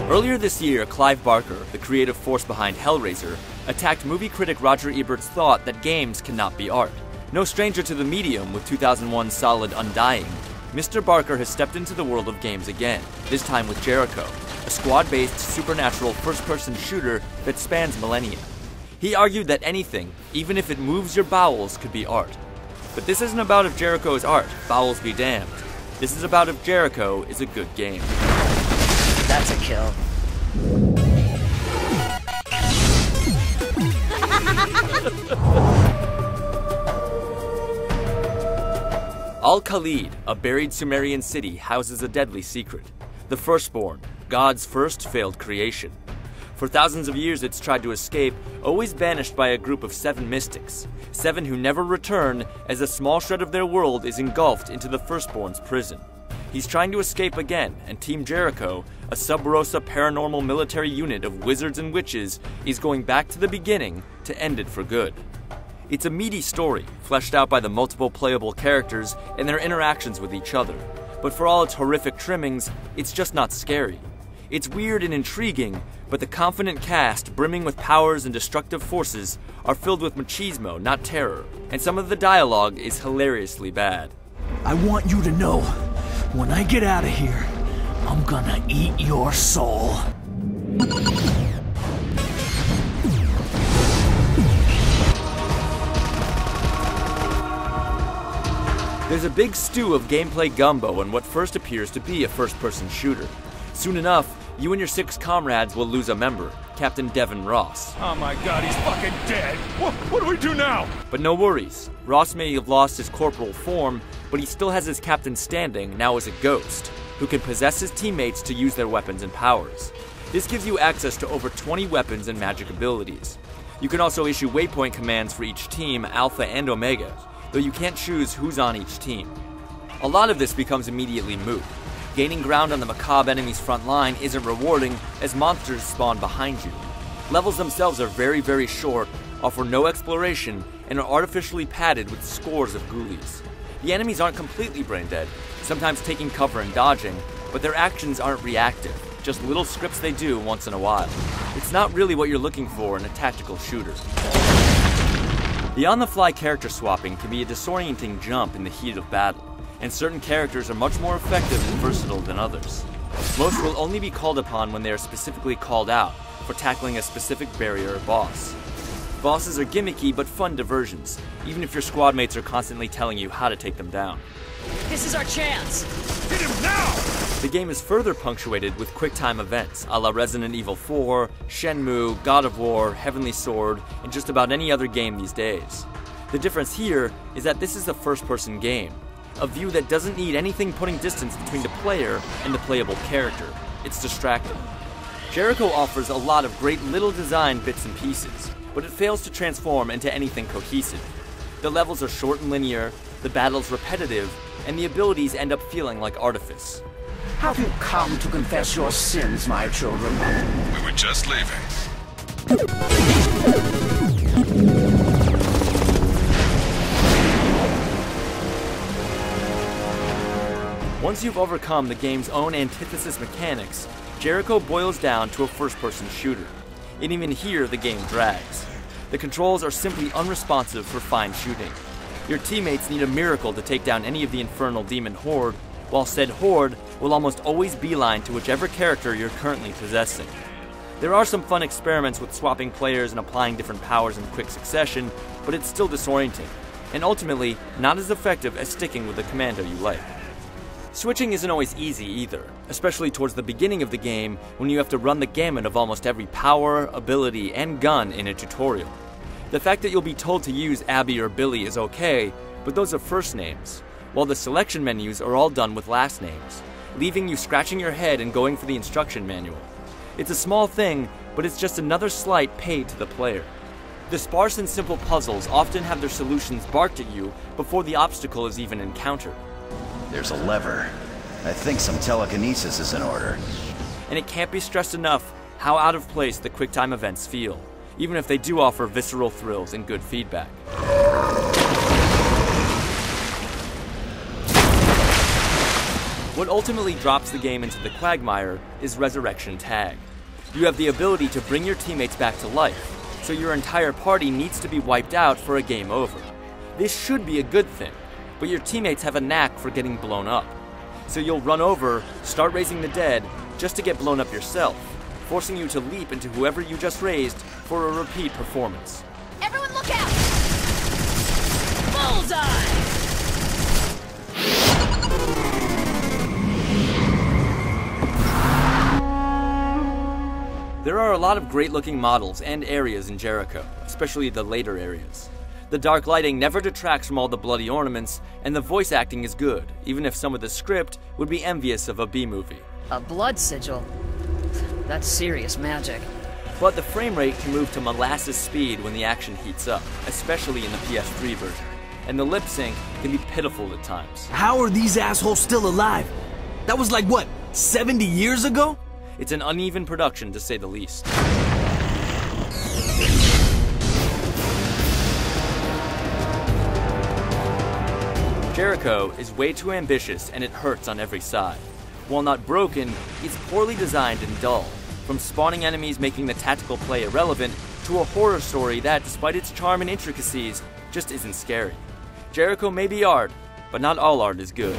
Earlier this year, Clive Barker, the creative force behind Hellraiser, attacked movie critic Roger Ebert's thought that games cannot be art. No stranger to the medium with 2001's solid Undying, Mr. Barker has stepped into the world of games again, this time with Jericho, a squad-based supernatural first-person shooter that spans millennia. He argued that anything, even if it moves your bowels, could be art. But this isn't about if Jericho is art, bowels be damned. This is about if Jericho is a good game. That's a kill. Al-Khalid, a buried Sumerian city, houses a deadly secret. The Firstborn, God's first failed creation. For thousands of years it's tried to escape, always banished by a group of 7 mystics. 7 who never return, as a small shred of their world is engulfed into the Firstborn's prison. He's trying to escape again, and Team Jericho, a sub-Rosa paranormal military unit of wizards and witches, is going back to the beginning to end it for good. It's a meaty story, fleshed out by the multiple playable characters and their interactions with each other. But for all its horrific trimmings, it's just not scary. It's weird and intriguing, but the confident cast, brimming with powers and destructive forces, are filled with machismo, not terror, and some of the dialogue is hilariously bad. I want you to know, when I get out of here, I'm gonna eat your soul. There's a big stew of gameplay gumbo in what first appears to be a first-person shooter. Soon enough, you and your 6 comrades will lose a member, Captain Devin Ross. Oh my god, he's fucking dead! What do we do now? But no worries. Ross may have lost his corporal form, but he still has his captain standing, now as a ghost, who can possess his teammates to use their weapons and powers. This gives you access to over 20 weapons and magic abilities. You can also issue waypoint commands for each team, Alpha and Omega, though you can't choose who's on each team. A lot of this becomes immediately moot. Gaining ground on the macabre enemy's front line isn't rewarding, as monsters spawn behind you. Levels themselves are very, very short, offer no exploration, and are artificially padded with scores of ghoulies. The enemies aren't completely brain dead, sometimes taking cover and dodging, but their actions aren't reactive, just little scripts they do once in a while. It's not really what you're looking for in a tactical shooter. The on-the-fly character swapping can be a disorienting jump in the heat of battle, and certain characters are much more effective and versatile than others. Most will only be called upon when they are specifically called out for tackling a specific barrier or boss. Bosses are gimmicky but fun diversions, even if your squad mates are constantly telling you how to take them down. This is our chance! Hit him now! The game is further punctuated with quick-time events, a la Resident Evil 4, Shenmue, God of War, Heavenly Sword, and just about any other game these days. The difference here is that this is a first-person game, a view that doesn't need anything putting distance between the player and the playable character. It's distracting. Jericho offers a lot of great little design bits and pieces, but it fails to transform into anything cohesive. The levels are short and linear, the battles repetitive, and the abilities end up feeling like artifice. Have you come to confess your sins, my children? We were just leaving. Once you've overcome the game's own antithesis mechanics, Jericho boils down to a first-person shooter. And even here, the game drags. The controls are simply unresponsive for fine shooting. Your teammates need a miracle to take down any of the infernal demon horde, while said horde will almost always beeline to whichever character you're currently possessing. There are some fun experiments with swapping players and applying different powers in quick succession, but it's still disorienting, and ultimately not as effective as sticking with the commando you like. Switching isn't always easy either, especially towards the beginning of the game when you have to run the gamut of almost every power, ability, and gun in a tutorial. The fact that you'll be told to use Abby or Billy is okay, but those are first names, while the selection menus are all done with last names, leaving you scratching your head and going for the instruction manual. It's a small thing, but it's just another slight paid to the player. The sparse and simple puzzles often have their solutions barked at you before the obstacle is even encountered. There's a lever. I think some telekinesis is in order. And it can't be stressed enough how out of place the QuickTime events feel, even if they do offer visceral thrills and good feedback. What ultimately drops the game into the quagmire is Resurrection Tag. You have the ability to bring your teammates back to life, so your entire party needs to be wiped out for a game over. This should be a good thing, but your teammates have a knack for getting blown up. So you'll run over, start raising the dead, just to get blown up yourself, forcing you to leap into whoever you just raised for a repeat performance. Everyone look out! Bullseye! There are a lot of great-looking models and areas in Jericho, especially the later areas. The dark lighting never detracts from all the bloody ornaments, and the voice acting is good, even if some of the script would be envious of a B-movie. A blood sigil? That's serious magic. But the frame rate can move to molasses speed when the action heats up, especially in the PS3 version, and the lip sync can be pitiful at times. How are these assholes still alive? That was like, what, 70 years ago? It's an uneven production, to say the least. Jericho is way too ambitious and it hurts on every side. While not broken, it's poorly designed and dull, from spawning enemies making the tactical play irrelevant to a horror story that, despite its charm and intricacies, just isn't scary. Jericho may be art, but not all art is good.